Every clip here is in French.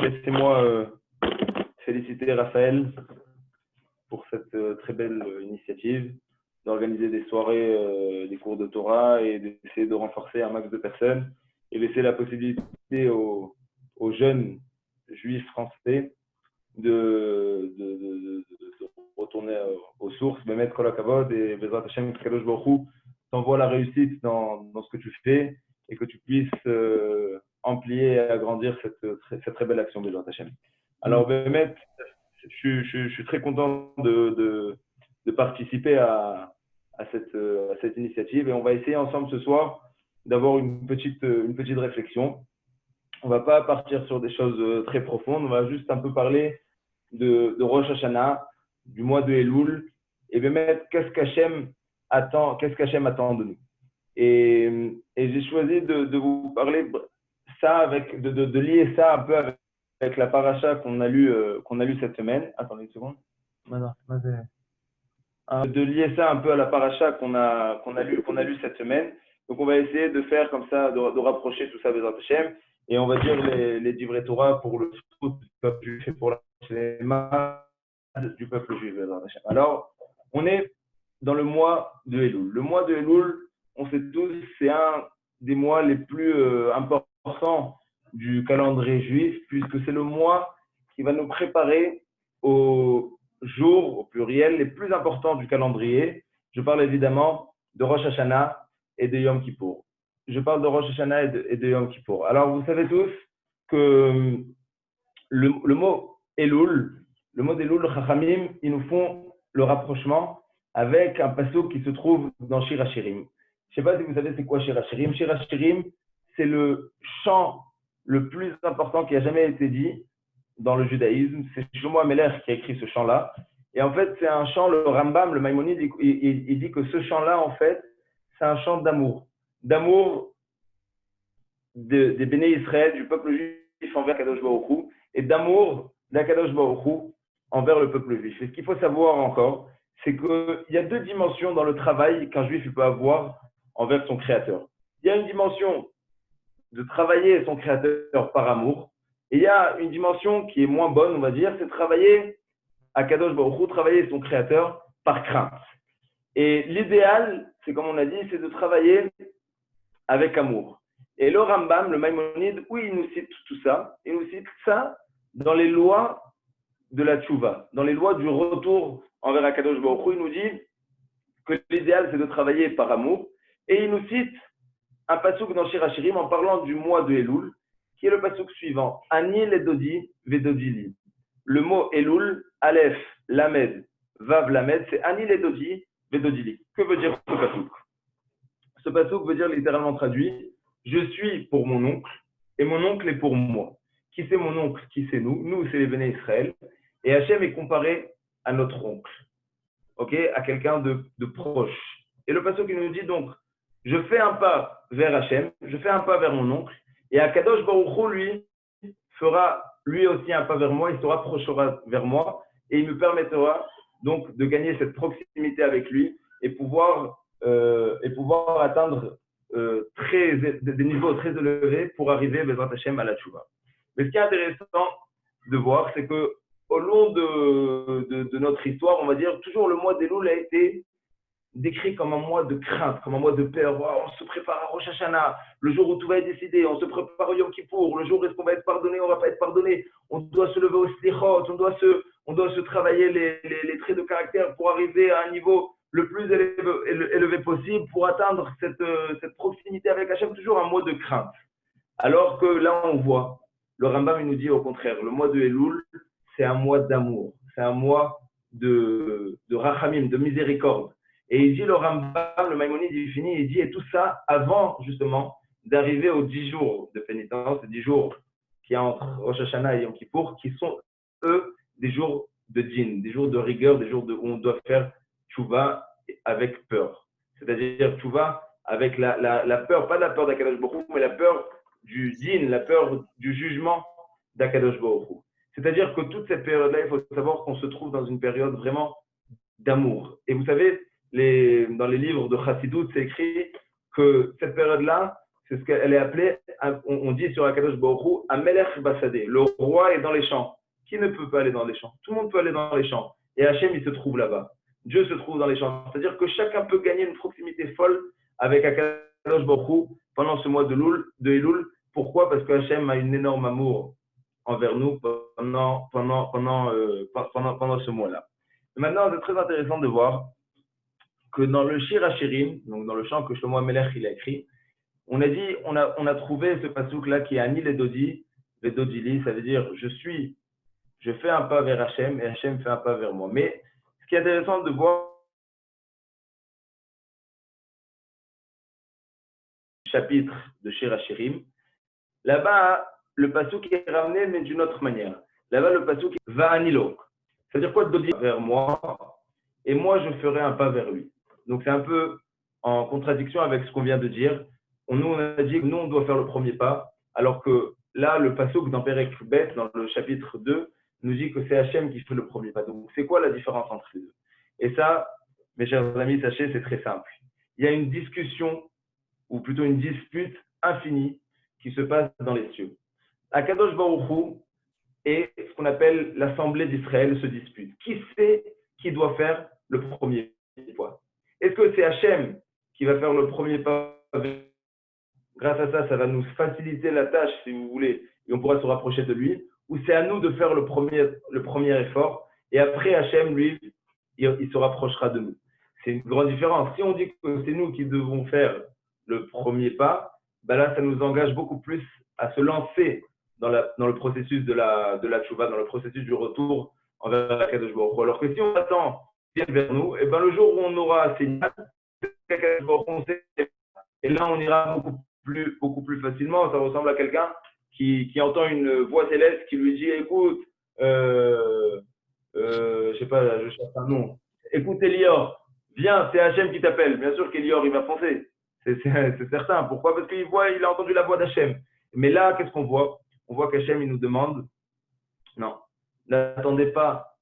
laissez-moi féliciter Raphaël pour cette très belle initiative d'organiser des soirées, des cours de Torah et d'essayer de renforcer un max de personnes et laisser la possibilité aux jeunes juifs français de retourner aux sources, de mettre la kavod et Bezrat Hashem, Kadosh Baruch Hu t'envoie la réussite dans ce que tu fais et que tu puisses amplier et agrandir cette très belle action Bezrat Hashem. Alors, Bémet, je suis très content de participer à cette initiative et on va essayer ensemble ce soir d'avoir une petite réflexion. On ne va pas partir sur des choses très profondes, on va juste un peu parler de Rosh Hashanah, du mois de Elul, et Bémet, qu'est-ce qu'Hachem attend de nous. Et j'ai choisi de vous parler ça de lier ça un peu avec la paracha qu'on a lu cette semaine. Attendez une seconde. De lier ça un peu à la paracha qu'on a lu cette semaine. Donc on va essayer de faire comme ça, de rapprocher tout ça des Hashem, et on va dire les divrei Torah pour le foot du peuple juif et pour la du peuple juif. Alors, on est dans le mois de Elul. Le mois de Elul, on sait tous, c'est un des mois les plus importants du calendrier juif, puisque c'est le mois qui va nous préparer aux jours, au pluriel, les plus importants du calendrier. Je parle évidemment de Rosh Hashanah et de Yom Kippour. Je parle de Rosh Hashanah et de Yom Kippour. Alors, vous savez tous que le mot Elul, le mot d'Elul, le Chachamim, ils nous font le rapprochement avec un pasuk qui se trouve dans Shir HaShirim. Je ne sais pas si vous savez c'est quoi Shir HaShirim. Shir HaShirim, c'est le chant le plus important qui a jamais été dit dans le judaïsme. C'est Shlomo HaMelech qui a écrit ce chant-là. Et en fait, c'est un chant, le Rambam, le Maïmonide, il dit que ce chant-là, en fait, c'est un chant d'amour. D'amour des Béné Israël, du peuple juif envers Kadosh Baruch Hu, et d'amour d'Akadosh Baruch Hu envers le peuple juif. Et ce qu'il faut savoir encore, c'est qu'il y a deux dimensions dans le travail qu'un juif peut avoir envers son créateur. Il y a une dimension de travailler son créateur par amour, et il y a une dimension qui est moins bonne, on va dire, c'est travailler à Kadosh Baruch Hu, travailler son créateur par crainte. Et l'idéal, c'est comme on a dit, c'est de travailler avec amour. Et le Rambam, le Maïmonide, oui, il nous cite tout ça, il nous cite ça dans les lois de la tchouva, dans les lois du retour envers Akadosh Baruch Hu. Il nous dit que l'idéal, c'est de travailler par amour. Et il nous cite un pasuk dans Shir HaShirim en parlant du mois de Elul, qui est le pasuk suivant. Ani ledodi vedodili. Le mot Elul, Aleph, Lamed, Vav, Lamed, c'est Ani ledodi vedodili. Que veut dire ce pasuk? Ce pasuk veut dire littéralement traduit, je suis pour mon oncle et mon oncle est pour moi. Qui c'est mon oncle? Qui c'est nous? Nous, c'est les Béné Israël. Et Hachem est comparé à notre oncle, à quelqu'un de proche. Et le pasuk qui nous dit donc, je fais un pas vers Hachem, je fais un pas vers mon oncle, et Akadosh Baruch Hu, lui, fera lui aussi un pas vers moi, il se rapprochera vers moi, et il me permettra donc de gagner cette proximité avec lui et pouvoir atteindre des niveaux très élevés pour arriver Bezrat Hashem à la Tchouva. Mais ce qui est intéressant de voir, c'est que au long de notre histoire, on va dire, toujours le mois d'Elul a été décrit comme un mois de crainte, comme un mois de peur. Wow, on se prépare à Rosh Hashanah, le jour où tout va être décidé, on se prépare au Yom Kippour, le jour où est-ce qu'on va être pardonné, on ne va pas être pardonné, on doit se lever au Slichot, on doit se travailler les traits de caractère pour arriver à un niveau le plus élevé possible pour atteindre cette proximité avec Hachem, toujours un mois de crainte. Alors que là, on voit, le Rambam il nous dit au contraire, le mois de Elul, c'est un mois d'amour, c'est un mois de rachamim, de miséricorde. Et il dit, le Rambam, le Maïmonide, il finit, il dit, et tout ça avant justement d'arriver aux 10 jours de pénitence, les 10 jours qu'il y a entre Rosh Hashanah et Yom Kippour, qui sont, eux, des jours de din, des jours de rigueur, des jours où on doit faire tchouva avec peur. C'est-à-dire tchouva avec la peur, pas la peur d'Akadosh Baruch Hu, mais la peur du din, la peur du jugement d'Akadosh Baruch Hu. C'est-à-dire que toute cette période-là, il faut savoir qu'on se trouve dans une période vraiment d'amour. Et vous savez, dans les livres de Chassidut, c'est écrit que cette période-là, c'est ce qu'elle est appelée, on dit sur Akadosh Baruch Hu, Amelech Basadeh. Le roi est dans les champs. Qui ne peut pas aller dans les champs? Tout le monde peut aller dans les champs. Et Hachem, il se trouve là-bas. Dieu se trouve dans les champs. C'est-à-dire que chacun peut gagner une proximité folle avec Akadosh Baruch Hu pendant ce mois de Elul. Pourquoi? Parce que Hachem a un énorme amour envers nous pendant ce mois-là. Maintenant, c'est très intéressant de voir que dans le Shir HaShirim, donc dans le chant que Shlomo HaMelech il a écrit, on a trouvé ce pasouk-là qui est Ani les Dodi Li, ça veut dire je fais un pas vers Hachem et Hachem fait un pas vers moi. Mais ce qui est intéressant de voir le chapitre de Shir HaShirim, là-bas, le pasouk est ramené, mais d'une autre manière. Là-bas, le pasouk va anilo. C'est-à-dire quoi, Dodi vers moi, et moi, je ferai un pas vers lui. Donc, c'est un peu en contradiction avec ce qu'on vient de dire. On a dit que nous, on doit faire le premier pas, alors que là, le pasouk dans Perek Bet, dans le chapitre 2, nous dit que c'est Hachem qui fait le premier pas. Donc, c'est quoi la différence entre les deux? Et ça, mes chers amis, sachez, c'est très simple. Il y a une discussion, ou plutôt une dispute infinie qui se passe dans les cieux. Akadosh Baruch Hu et ce qu'on appelle l'Assemblée d'Israël se dispute. Qui sait qui doit faire le premier pas? Est-ce que c'est Hachem qui va faire le premier pas? Grâce à ça, ça va nous faciliter la tâche, si vous voulez, et on pourra se rapprocher de lui. Ou c'est à nous de faire le premier effort, et après Hachem, lui, il se rapprochera de nous. C'est une grande différence. Si on dit que c'est nous qui devons faire le premier pas, ben là, ça nous engage beaucoup plus à se lancer dans le processus de la tchouva, dans le processus du retour envers Akadosh Baruch Hu. Alors que si on attend qu'il vienne vers nous, et ben le jour où on aura un signal, et là on ira beaucoup plus facilement. Ça ressemble à quelqu'un qui entend une voix céleste qui lui dit écoute, je sais pas, je cherche un nom. Écoute Elior, viens, c'est Hachem qui t'appelle. Bien sûr qu'Elior il va foncer. C'est certain. Pourquoi? Parce il a entendu la voix d'Hachem. Mais là, qu'est-ce qu'on voit? On voit qu'Hachem, il nous demande, non, n'attendez pas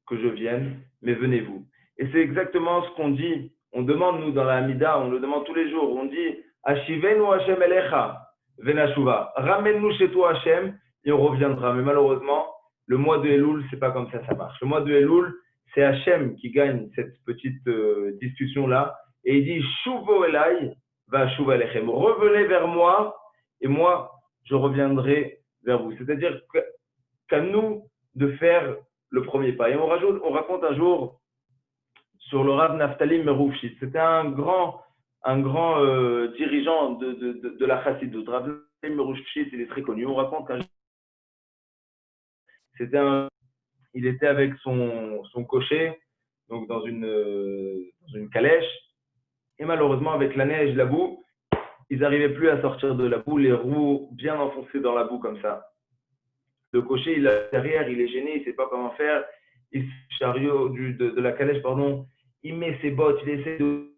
que je vienne, mais venez-vous. Et c'est exactement ce qu'on dit. On demande, nous, dans la Hamida, on le demande tous les jours. On dit, Ashivenu Hachem Elecha, Venashuva. Ramène-nous chez toi, Hachem, et on reviendra. Mais malheureusement, le mois de Elul, c'est pas comme ça marche. Le mois de Elul, c'est Hachem qui gagne cette petite discussion-là. Et il dit, Shuvo Elai, va Shuva Elechem. Revenez vers moi, et moi, je reviendrai vers vous. C'est-à-dire qu'à nous de faire le premier pas. Et on raconte un jour sur le Rav Naftali Meroufshit. C'était un grand dirigeant de la Chassidut. Rav Naftali Meroufshit, il est très connu. On raconte qu'un il était avec son cocher, donc dans une calèche, et malheureusement avec la neige, la boue, ils n'arrivaient plus à sortir de la boue, les roues bien enfoncées dans la boue comme ça. Le cocher, il est derrière, il est gêné, il ne sait pas comment faire. Il se chariot de la calèche, pardon. Il met ses bottes, il essaie de.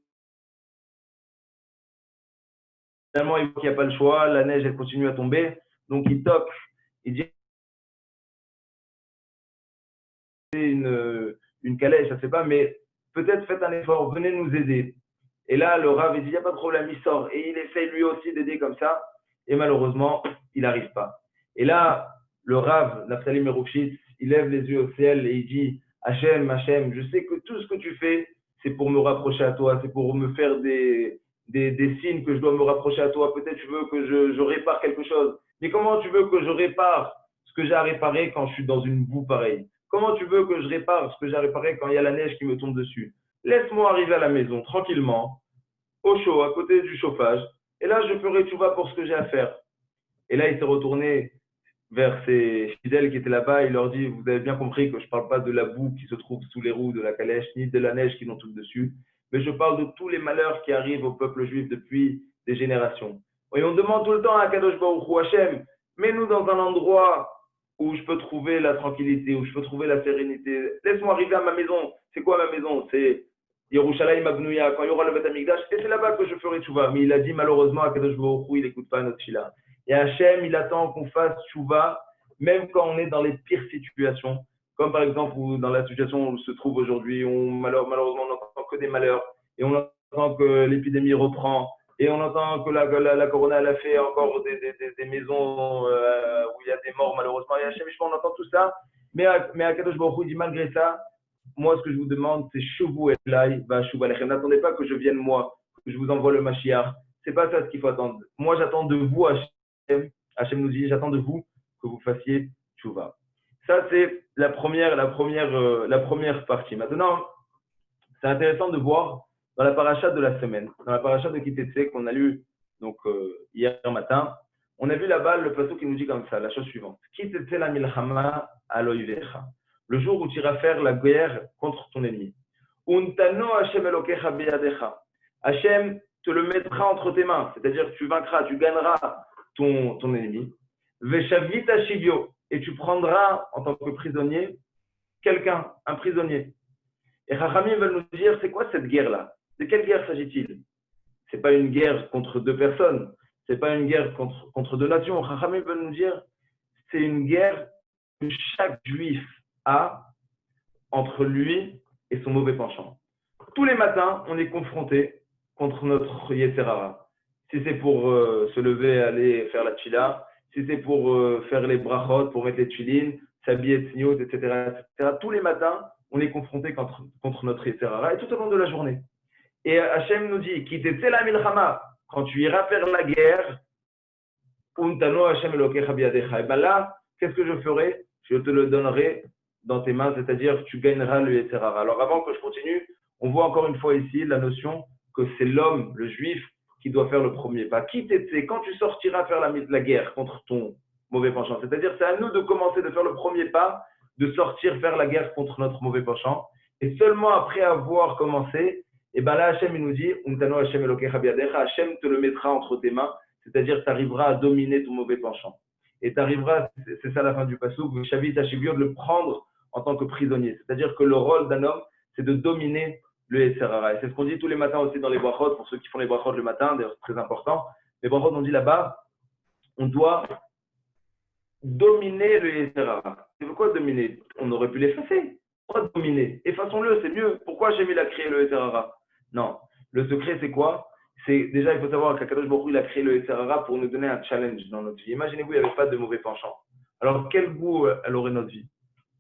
Finalement, il voit qu'il n'y a pas le choix. La neige, elle continue à tomber. Donc, il toque. Il dit une calèche, je ne sais pas, mais peut-être faites un effort, venez nous aider. Et là, le Rav, il dit il n'y a pas de problème, il sort. Et il essaie lui aussi d'aider comme ça. Et malheureusement, il n'arrive pas. Et là, le Rav, Naftali Meroufshit, il lève les yeux au ciel et il dit Hachem, Hachem, je sais que tout ce que tu fais, c'est pour me rapprocher à toi, c'est pour me faire des signes que je dois me rapprocher à toi. Peut-être tu veux que je répare quelque chose. Mais comment tu veux que je répare ce que j'ai à réparer quand je suis dans une boue pareille? Comment tu veux que je répare ce que j'ai à réparer quand il y a la neige qui me tombe dessus? Laisse-moi arriver à la maison tranquillement, au chaud, à côté du chauffage. Et là, je ferai tchouva pour ce que j'ai à faire. Et là, il s'est retourné vers ses fidèles qui étaient là-bas. Il leur dit, vous avez bien compris que je ne parle pas de la boue qui se trouve sous les roues de la calèche, ni de la neige qui nous tombe dessus, mais je parle de tous les malheurs qui arrivent au peuple juif depuis des générations. Et on demande tout le temps à Kadosh Baruch Hu, Hachem, mets-nous dans un endroit où je peux trouver la tranquillité, où je peux trouver la sérénité. Laisse-moi arriver à ma maison. C'est quoi ma maison? C'est Yerushalayim Abnouya, quand il y aura le Beth Amikdash, et c'est là-bas que je ferai tchouva. Mais il a dit malheureusement à Kadosh Baruch Hu, il n'écoute pas notre fila. Et Hachem, il attend qu'on fasse tchouva, même quand on est dans les pires situations. Comme par exemple dans la situation où on se trouve aujourd'hui, malheureusement on n'entend que des malheurs, et on entend que l'épidémie reprend, et on entend que la Corona, elle a fait encore des maisons où il y a des morts, malheureusement. Et Hachem, on entend tout ça. Mais Akadosh Baruch Hu dit, malgré ça, moi, ce que je vous demande, c'est Shuvu Elai, Shuvu Alechem. N'attendez pas que je vienne moi, que je vous envoie le Mashiach. C'est pas ça ce qu'il faut attendre. Moi, j'attends de vous, Hachem. Hachem nous dit, j'attends de vous que vous fassiez Tshuva. Ça, c'est la première partie. Maintenant, c'est intéressant de voir dans la paracha de la semaine, dans la paracha de Kitetse qu'on a lu donc, hier matin, on a vu là-bas le pasuk qui nous dit comme ça, la chose suivante. Kitetse la milchama aloivecha. Le jour où tu iras faire la guerre contre ton ennemi. Untano Hashem elokecha biyadecha. Hashem te le mettra entre tes mains, c'est-à-dire que tu vaincras, tu gagneras ton ennemi. Veshavita shivyo. Et tu prendras en tant que prisonnier quelqu'un, un prisonnier. Et Chachamim veulent nous dire, c'est quoi cette guerre-là? De quelle guerre s'agit-il? Ce n'est pas une guerre contre deux personnes, ce n'est pas une guerre contre deux nations. Chachamim veulent nous dire, c'est une guerre que chaque juif a entre lui et son mauvais penchant. Tous les matins, on est confronté contre notre Yetzer Hara. Si c'est pour se lever, aller faire la tchila, si c'est pour faire les brachot, pour mettre les tchilines, s'habiller tzniut, etc., etc. Tous les matins, on est confronté contre notre Yetzer Hara et tout au long de la journée. Et Hachem nous dit, Kitetse la milchama, quand tu iras faire la guerre, Untano Hachem elokecha biyadecha. Et bien là, qu'est-ce que je ferai? Je te le donnerai dans tes mains, c'est-à-dire tu gagneras le Yetzer Hara. Alors avant que je continue, on voit encore une fois ici la notion que c'est l'homme, le juif, qui doit faire le premier pas. Kitetse, quand tu sortiras faire la guerre contre ton mauvais penchant, c'est-à-dire c'est à nous de commencer de faire le premier pas, de sortir faire la guerre contre notre mauvais penchant. Et seulement après avoir commencé, et bien là, Hachem il nous dit, Untano Hachem elokecha biyadecha, Hachem te le mettra entre tes mains, c'est-à-dire tu arriveras à dominer ton mauvais penchant. Et tu arriveras, c'est ça la fin du passouk, Shavit Hashivio, de le prendre en tant que prisonnier. C'est-à-dire que le rôle d'un homme, c'est de dominer le Yetzer Hara. Et c'est ce qu'on dit tous les matins aussi dans les brachot, pour ceux qui font les brachot le matin, d'ailleurs c'est très important. Les brachot, on dit là-bas, on doit dominer le Yetzer Hara. C'est pourquoi dominer? On aurait pu l'effacer. Pourquoi dominer? Effaçons-le, c'est mieux. Pourquoi Hachem il a créé le Yetzer Hara? Non. Le secret, c'est quoi? C'est déjà, il faut savoir qu'Akadosh Baruch Hu, il a créé le Yetzer Hara pour nous donner un challenge dans notre vie. Imaginez-vous, il n'y avait pas de mauvais penchant. Alors, quel goût elle aurait notre vie?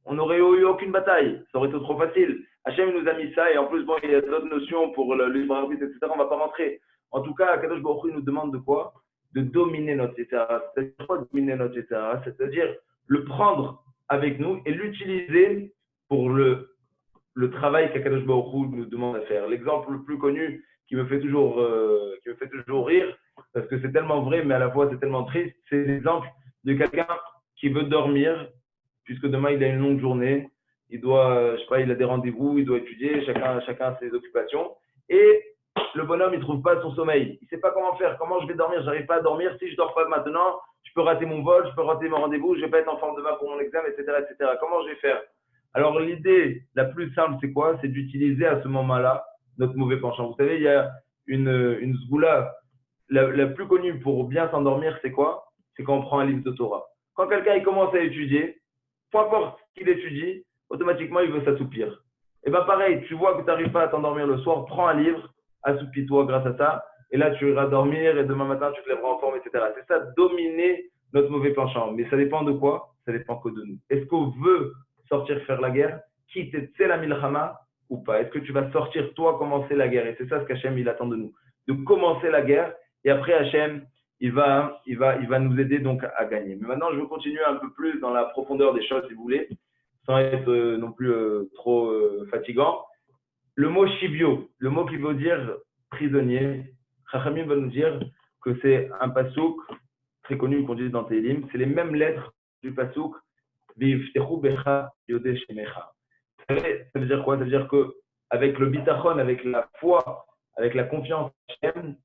On n'aurait eu aucune bataille. Ça aurait été trop facile. Hachem nous a mis ça et en plus, bon, il y a d'autres notions pour le libre arbitre, etc. On ne va pas rentrer. En tout cas, Akadosh Baruch Hu nous demande de quoi? De dominer notre Yetzer Hara. C'est-à-dire quoi dominer notre Yetzer Hara? C'est-à-dire le prendre avec nous et l'utiliser pour le travail qu'Akadosh Baruch Hu nous demande à faire. L'exemple le plus connu qui me fait toujours rire, parce que c'est tellement vrai, mais à la fois c'est tellement triste, c'est l'exemple de quelqu'un qui veut dormir, puisque demain il a une longue journée, il doit, je sais pas, il a des rendez-vous, il doit étudier, chacun a ses occupations, et le bonhomme il trouve pas son sommeil, il sait pas comment faire, comment je vais dormir, j'arrive pas à dormir, si je dors pas maintenant, je peux rater mon vol, je peux rater mon rendez-vous, je vais pas être en forme demain pour mon examen, etc., etc. Comment je vais faire? Alors l'idée la plus simple c'est quoi? C'est d'utiliser à ce moment-là notre mauvais penchant. Vous savez, il y a une zgoula, la plus connue pour bien s'endormir, c'est quoi? C'est quand on prend un livre de Torah. Quand quelqu'un il commence à étudier, peu importe ce qu'il étudie, automatiquement il veut s'assoupir. Et bien pareil, tu vois que tu n'arrives pas à t'endormir le soir, prends un livre, assoupis-toi grâce à ça, et là tu iras dormir et demain matin tu te lèveras en forme, etc. C'est ça, dominer notre mauvais penchant. Mais ça dépend de quoi? Ça dépend que de nous. Est-ce qu'on veut sortir faire la guerre? Quitte la milchama ou pas? Est-ce que tu vas sortir toi commencer la guerre? Et c'est ça ce qu'Hachem il attend de nous, de commencer la guerre. Et après Hachem il va nous aider donc à gagner. Mais maintenant je veux continuer un peu plus dans la profondeur des choses si vous voulez, sans être non plus trop fatigant. Le mot shivyo, le mot qui veut dire prisonnier, Chachamim va nous dire que c'est un pasouk très connu qu'on dit dans Tehillim, c'est les mêmes lettres du pasouk V'yiftechu becha yodeh shemecha. Ça veut dire quoi? Ça veut dire qu'avec le bitachon, avec la foi, avec la confiance en Hachem,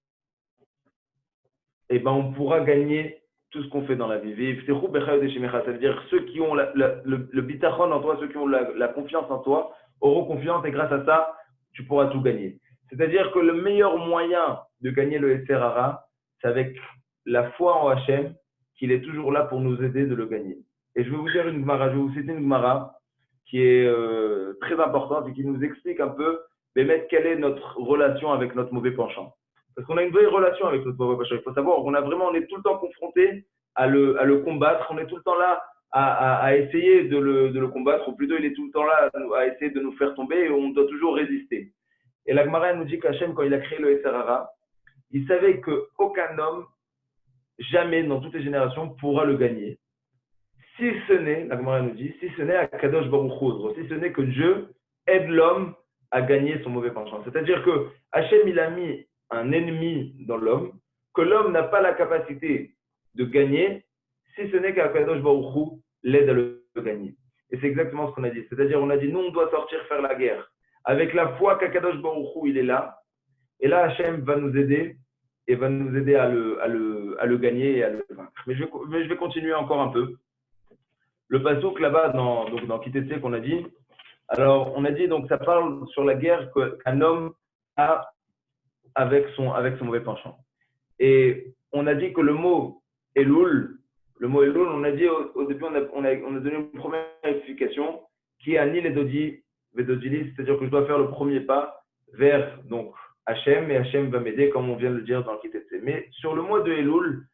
eh ben, on pourra gagner tout ce qu'on fait dans la vie. V'yiftechu becha yodeh shemecha. Ça veut dire ceux qui ont le bitachon en toi, ceux qui ont la confiance en toi, auront confiance et grâce à ça, tu pourras tout gagner. C'est-à-dire que le meilleur moyen de gagner le Yetzer Hara, c'est avec la foi en Hachem, qu'il est toujours là pour nous aider de le gagner. Et je vais vous dire une Gemara, je vais vous citer une Gemara qui est très importante et qui nous explique un peu quelle est notre relation avec notre mauvais penchant. Parce qu'on a une vraie relation avec notre Baba Bachar. Il faut savoir, on est tout le temps confronté à le combattre. On est tout le temps là à essayer de le combattre. Ou plutôt, il est tout le temps là à essayer de nous faire tomber et on doit toujours résister. Et la Gemara nous dit qu'Hachem, quand il a créé le Yetzirah, il savait qu'aucun homme, jamais dans toutes les générations, pourra le gagner. Si ce n'est, la Gemara nous dit, si ce n'est à Kadosh Baruch Hu, si ce n'est que Dieu aide l'homme à gagner son mauvais penchant. C'est-à-dire que Hachem, il a mis un ennemi dans l'homme, que l'homme n'a pas la capacité de gagner, si ce n'est qu'à Kadosh Baruch Hu l'aide à le gagner. Et c'est exactement ce qu'on a dit. C'est-à-dire, on a dit, nous, on doit sortir faire la guerre. Avec la foi qu'Akadosh Baruch Hu, il est là. Et là, Hachem va nous aider et va nous aider à le gagner et à le vaincre. Mais je vais continuer encore un peu. Le pasouk là-bas, dans Kitetsé qu'on a dit, alors on a dit, donc ça parle sur la guerre qu'un homme a avec son mauvais penchant. Et on a dit que le mot Elul, on a dit au début, on a donné une première explication qui est Ani Ledodi Vedodili, c'est-à-dire que je dois faire le premier pas vers donc Hachem, et Hachem va m'aider, comme on vient de le dire dans le Kitetsé. Mais sur le mot de Elul,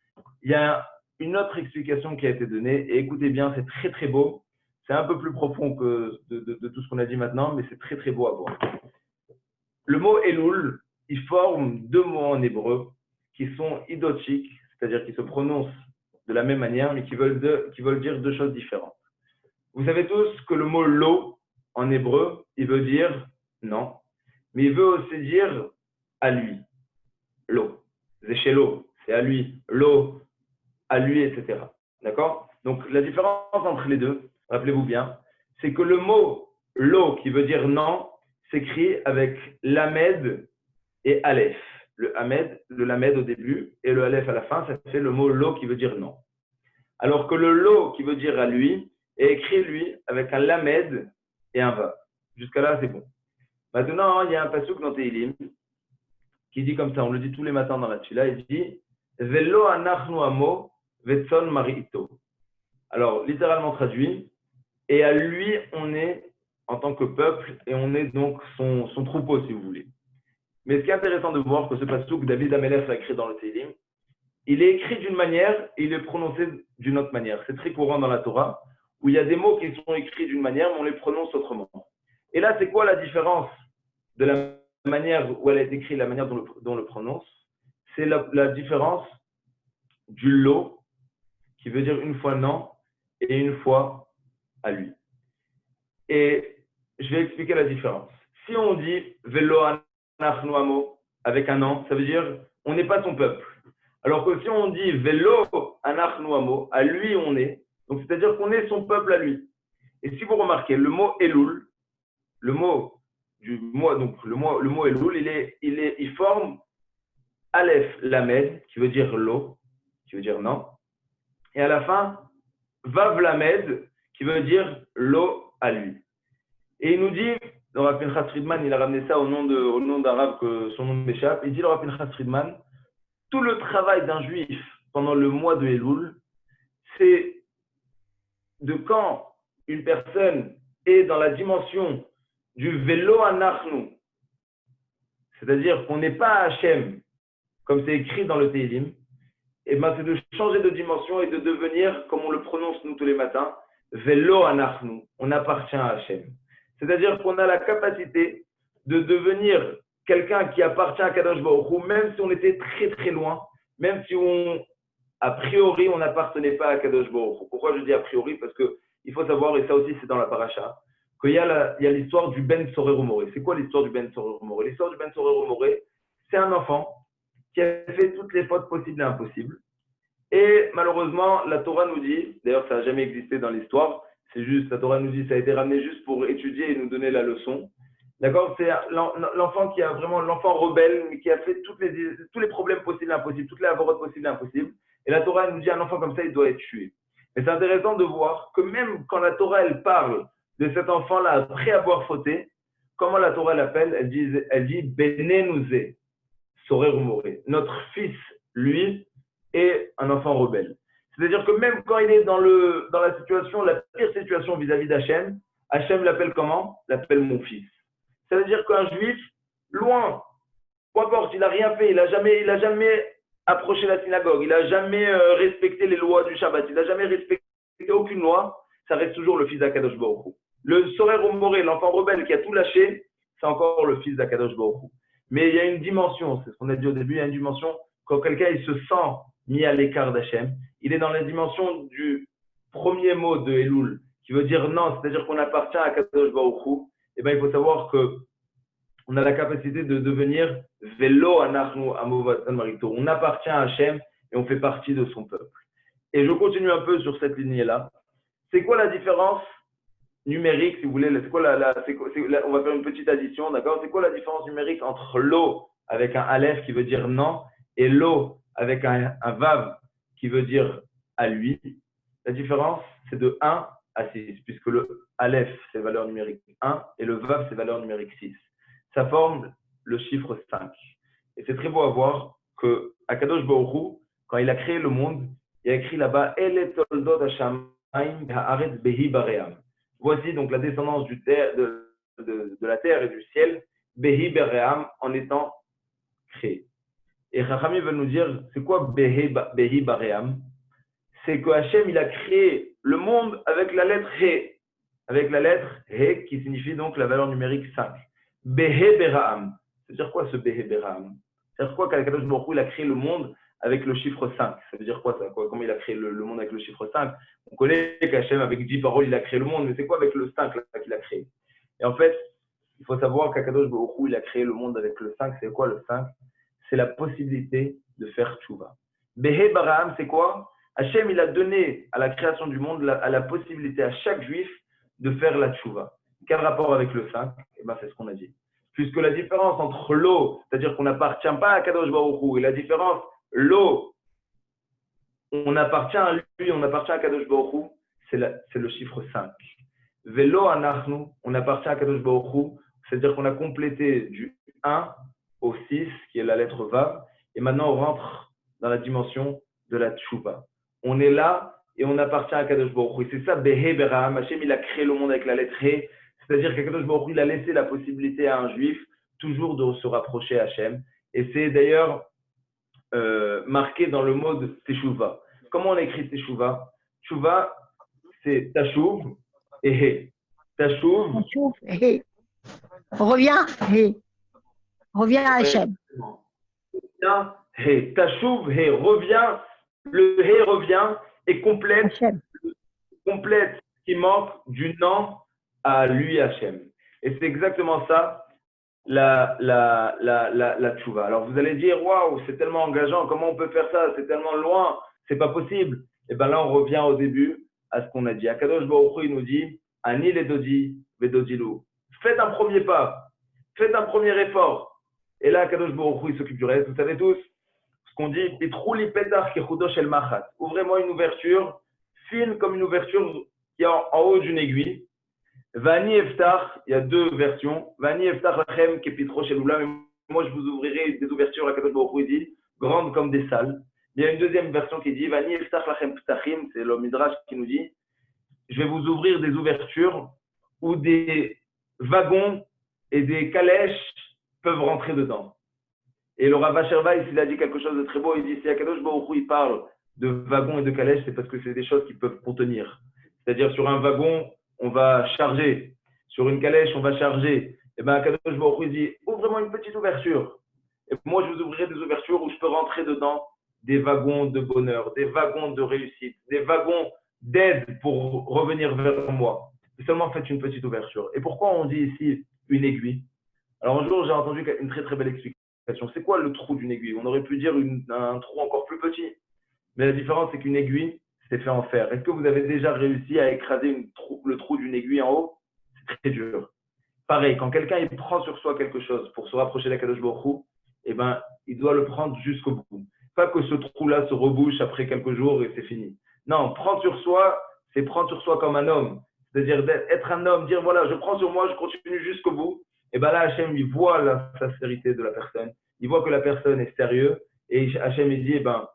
il y a une autre explication qui a été donnée, et écoutez bien, c'est très très beau. C'est un peu plus profond que de tout ce qu'on a dit maintenant, mais c'est très très beau à voir. Le mot Elul, il forme deux mots en hébreu qui sont idotiques, c'est-à-dire qui se prononcent de la même manière, mais qui veulent dire deux choses différentes. Vous savez tous que le mot lo, en hébreu, il veut dire non, mais il veut aussi dire à lui. Lo, c'est chez lo, c'est à lui. Lo, à lui, etc. D'accord? Donc, la différence entre les deux, rappelez-vous bien, c'est que le mot lo, qui veut dire non, s'écrit avec lamed et aleph. Le lamed au début et le aleph à la fin, ça fait le mot lo qui veut dire non. Alors que le lo qui veut dire à lui est écrit, lui, avec un lamed et un vav. Jusqu'à là, c'est bon. Maintenant, il y a un pasuk dans Tehillim qui dit comme ça, on le dit tous les matins dans la tefila, il dit Velo anachnu amo vetson marito. Alors, littéralement traduit, et à lui, on est en tant que peuple, et on est donc son troupeau, si vous voulez. Mais ce qui est intéressant de voir, que ce pasuk, David Amelech l'a écrit dans le Tehillim, il est écrit d'une manière et il est prononcé d'une autre manière. C'est très courant dans la Torah, où il y a des mots qui sont écrits d'une manière, mais on les prononce autrement. Et là, c'est quoi la différence de la manière où elle est écrite, la manière dont on le prononce? C'est la différence du lo, qui veut dire une fois non, et une fois à lui. Et je vais expliquer la différence. Si on dit Velo anachnu amo avec un an, ça veut dire on n'est pas son peuple. Alors que si on dit Velo anachnu amo, à lui on est, donc c'est-à-dire qu'on est son peuple à lui. Et si vous remarquez, le mot Elul, le mot Elul, il forme Aleph Lamed, qui veut dire lo, qui veut dire non, et à la fin, Vav Lamed, qui veut dire lo à lui. Et il nous dit, le Rav Pinchas Friedman, il a ramené ça au nom d'un Rav que son nom m'échappe, il dit, le Rav Pinchas Friedman, tout le travail d'un juif pendant le mois de Elul, c'est de quand une personne est dans la dimension du Velo anachnu, c'est-à-dire qu'on n'est pas Hachem, comme c'est écrit dans le Tehillim, et ben c'est de changer de dimension et de devenir, comme on le prononce nous tous les matins, Velo anachnu, on appartient à Hachem. C'est-à-dire qu'on a la capacité de devenir quelqu'un qui appartient à Kadosh Baruch Hu, même si on était très très loin, même si a priori on n'appartenait pas à Kadosh Baruch Hu. Pourquoi je dis a priori? Parce qu'il faut savoir, et ça aussi c'est dans la paracha, qu'il y a l'histoire du Ben Sorer Umoré. C'est quoi l'histoire du Ben Sorer Umoré? L'histoire du Ben Sorer Umoré, c'est un enfant qui a fait toutes les fautes possibles et impossibles. Et malheureusement, la Torah nous dit, d'ailleurs ça n'a jamais existé dans l'histoire, c'est juste, la Torah nous dit, ça a été ramené juste pour étudier et nous donner la leçon. D'accord? C'est l'enfant qui a vraiment, l'enfant rebelle, mais qui a fait tous les problèmes possibles et impossibles, toutes les avorotes possibles et impossibles. Et la Torah nous dit, un enfant comme ça, il doit être tué. Et c'est intéressant de voir que même quand la Torah, elle parle de cet enfant-là après avoir fauté, comment la Torah l'appelle? Elle dit Benenouze, Sorer Umoré. Notre fils, lui, est un enfant rebelle. C'est-à-dire que même quand il est dans la situation, la pire situation vis-à-vis d'Hachem, Hachem l'appelle comment? L'appelle mon fils. Ça veut dire qu'un juif, loin peu importe, il n'a rien fait, il n'a jamais approché la synagogue, il n'a jamais respecté les lois du Shabbat, il n'a jamais respecté aucune loi, ça reste toujours le fils d'Akadosh Baruch Hu. Le Sorer Omoré, l'enfant rebelle qui a tout lâché, c'est encore le fils d'Akadosh Baruch Hu. Mais il y a une dimension, c'est ce qu'on a dit au début, il y a une dimension, quand quelqu'un il se sent mis à l'écart d'Hachem, il est dans la dimension du premier mot de Elul, qui veut dire non, c'est-à-dire qu'on appartient à Akadosh Baruch Hu. Eh bien, il faut savoir que on a la capacité de devenir Velo Anachnu Amovatan Marito. On appartient à Hachem et on fait partie de son peuple. Et je continue un peu sur cette lignée-là. C'est quoi la différence numérique, si vous voulez, on va faire une petite addition, d'accord? C'est quoi la différence numérique entre l'eau avec un Aleph qui veut dire non et l'eau avec un Vav qui veut dire à lui? La différence, c'est de 1 à 6, puisque le Aleph, c'est valeur numérique 1 et le Vav, c'est valeur numérique 6. Ça forme le chiffre 5. Et c'est très beau à voir que Akadosh Baruch Hu, quand il a créé le monde, il a écrit là-bas Ele toldot hashamayim haaretz behi baream. Voici donc la descendance de la terre et du ciel, behi baream, en étant créé. Et Chachami veut nous dire, c'est quoi behi baream? C'est que Hachem, il a créé le monde avec la lettre He, avec la lettre He qui signifie donc la valeur numérique 5. Behe Beraam. C'est-à-dire quoi ce Behe Beraam? C'est-à-dire quoi qu'Akadosh Baruch Hu, il a créé le monde avec le chiffre 5? Ça veut dire quoi ça? Comment il a créé le monde avec le chiffre 5? On connaît qu'Hachem, avec 10 paroles, il a créé le monde, mais c'est quoi avec le 5 là, qu'il a créé? Et en fait, il faut savoir qu'Akadosh Baruch Hu, il a créé le monde avec le 5. C'est quoi le 5? C'est la possibilité de faire tchouva. Behe Beraam, c'est quoi? Hachem, il a donné à la création du monde la possibilité à chaque juif de faire la tchouva. Quel rapport avec le 5? Eh ben, c'est ce qu'on a dit. Puisque la différence entre l'eau, c'est-à-dire qu'on n'appartient pas à Kadosh Baruch Hu, et la différence, l'eau, on appartient à lui, on appartient à Kadosh Baruch Hu, c'est le chiffre 5. Velo anachnu, on appartient à Kadosh Baruch Hu, c'est-à-dire qu'on a complété du 1 au 6, qui est la lettre Vav, et maintenant on rentre dans la dimension de la tchouva. On est là et on appartient à Kadosh Baruch Hu. C'est ça, Behe Beraam. Hachem, il a créé le monde avec la lettre He. C'est-à-dire qu'Akadosh Baruch Hu, il a laissé la possibilité à un juif toujours de se rapprocher à Hachem. Et c'est d'ailleurs marqué dans le mot de Teshuvah. Comment on écrit Teshuvah? Teshuvah, c'est Tashuv et He. Tashuv. Tashuv et He. Reviens, He. Reviens à Hachem. He. Tashuv, He. Reviens. Le He revient et complète ce qui manque du non à lui, Hachem. Et c'est exactement ça, la tchouva. Alors vous allez dire, waouh, c'est tellement engageant, comment on peut faire ça? C'est tellement loin, c'est pas possible. Et bien là, on revient au début à ce qu'on a dit. Akadosh Baruch Hu, il nous dit, Ani le dodi, vedodilu. Faites un premier pas, faites un premier effort. Et là, Akadosh Baruch Hu, il s'occupe du reste. Vous savez tous ce qu'on dit, ouvrez-moi une ouverture fine comme une ouverture qui est en haut d'une aiguille. Vani Eftar, il y a deux versions. Vani Eftar Lachem Kepitro Sheloula, mais moi je vous ouvrirai des ouvertures à Kadosh Baruch Hu, dit grandes comme des salles. Il y a une deuxième version qui dit Vani Eftar Lachem Ptachim, c'est le Midrash qui nous dit je vais vous ouvrir des ouvertures où des wagons et des calèches peuvent rentrer dedans. Et le Rav Asher Weiss, il a dit quelque chose de très beau. Il dit si Akadosh Baruch Hu, il parle de wagons et de calèches, c'est parce que c'est des choses qui peuvent contenir. C'est-à-dire sur un wagon, on va charger. Sur une calèche, on va charger. Et bien Akadosh Baruch Hu dit ouvre-moi une petite ouverture. Et moi, je vous ouvrirai des ouvertures où je peux rentrer dedans des wagons de bonheur, des wagons de réussite, des wagons d'aide pour revenir vers moi. Et seulement faites une petite ouverture. Et pourquoi on dit ici une aiguille? Alors un jour, j'ai entendu une très très belle explication. C'est quoi le trou d'une aiguille? On aurait pu dire un trou encore plus petit. Mais la différence, c'est qu'une aiguille, c'est fait en fer. Est-ce que vous avez déjà réussi à écraser le trou d'une aiguille en haut? C'est très dur. Pareil, quand quelqu'un il prend sur soi quelque chose pour se rapprocher d'Akadosh Baruch Hu, eh ben, il doit le prendre jusqu'au bout. Pas que ce trou-là se rebouche après quelques jours et c'est fini. Non, prendre sur soi, c'est prendre sur soi comme un homme. C'est-à-dire être un homme, dire voilà, je prends sur moi, je continue jusqu'au bout. Et bien là, Hachem, il voit la sincérité de la personne. Il voit que la personne est sérieuse. Et Hachem, il dit, eh ben,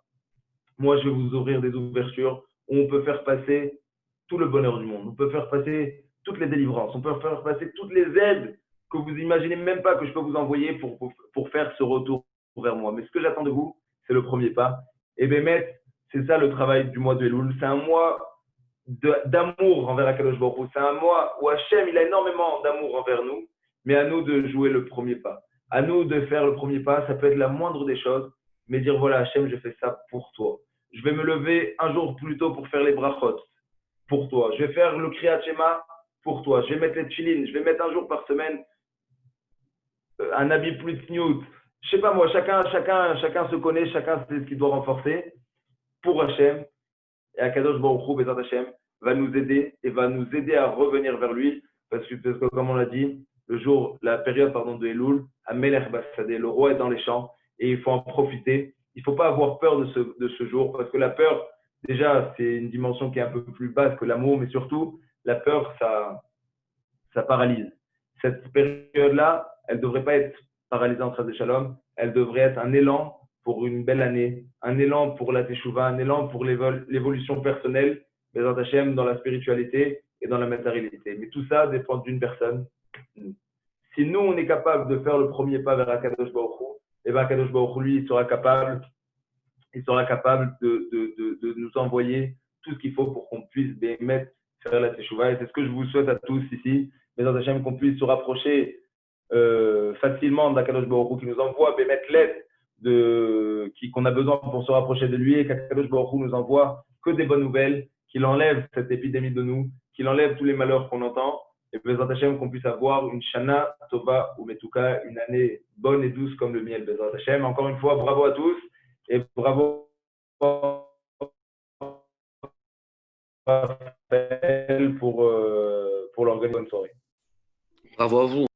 moi, je vais vous ouvrir des ouvertures où on peut faire passer tout le bonheur du monde. On peut faire passer toutes les délivrances. On peut faire passer toutes les aides que vous imaginez même pas que je peux vous envoyer pour faire ce retour vers moi. Mais ce que j'attends de vous, c'est le premier pas. Et Bémet, c'est ça le travail du mois de Elul. C'est un mois d'amour envers Akadosh Baruch Hu. C'est un mois où Hachem, il a énormément d'amour envers nous, mais à nous de jouer le premier pas. À nous de faire le premier pas, ça peut être la moindre des choses, mais dire voilà, Hachem, je fais ça pour toi. Je vais me lever un jour plus tôt pour faire les brachot pour toi. Je vais faire le Kriyat Shema pour toi. Je vais mettre les tchilines. Je vais mettre un jour par semaine un habit plus tsniout. Je sais pas moi, chacun se connaît, chacun sait ce qu'il doit renforcer pour Hachem. Et Akadosh Baruch Hu, Bezat Hachem, va nous aider et va nous aider à revenir vers lui. Parce que comme on l'a dit, la période de Elul, Amelech Bassadeh, le roi est dans les champs et il faut en profiter. Il ne faut pas avoir peur de ce jour parce que la peur, déjà, c'est une dimension qui est un peu plus basse que l'amour, mais surtout, la peur, ça paralyse. Cette période-là, elle ne devrait pas être paralysée en trace de shalom, elle devrait être un élan pour une belle année, un élan pour la teshuva, un élan pour l'évolution personnelle, Bezat Hashem, dans la spiritualité et dans la matérialité. Mais tout ça dépend d'une personne, nous. Si nous, on est capable de faire le premier pas vers Akadosh Baruch Hu, et bien Akadosh Baruch Hu, lui, il sera capable de nous envoyer tout ce qu'il faut pour qu'on puisse mettre faire la teshuva. Et c'est ce que je vous souhaite à tous ici, Bezat Hashem, qu'on puisse se rapprocher facilement d'Akadosh Baruch Hu qui nous envoie mettre l'aide qu'on a besoin pour se rapprocher de lui et qu'Akadosh Baruch Hu nous envoie que des bonnes nouvelles, qu'il enlève cette épidémie de nous, qu'il enlève tous les malheurs qu'on entend et Bezat Hashem qu'on puisse avoir une Shana Tova ou Metuka, une année bonne et douce comme le miel Bezat Hashem. Encore une fois, bravo à tous et bravo Raphaël pour l'organisation de soirée. Bravo à vous.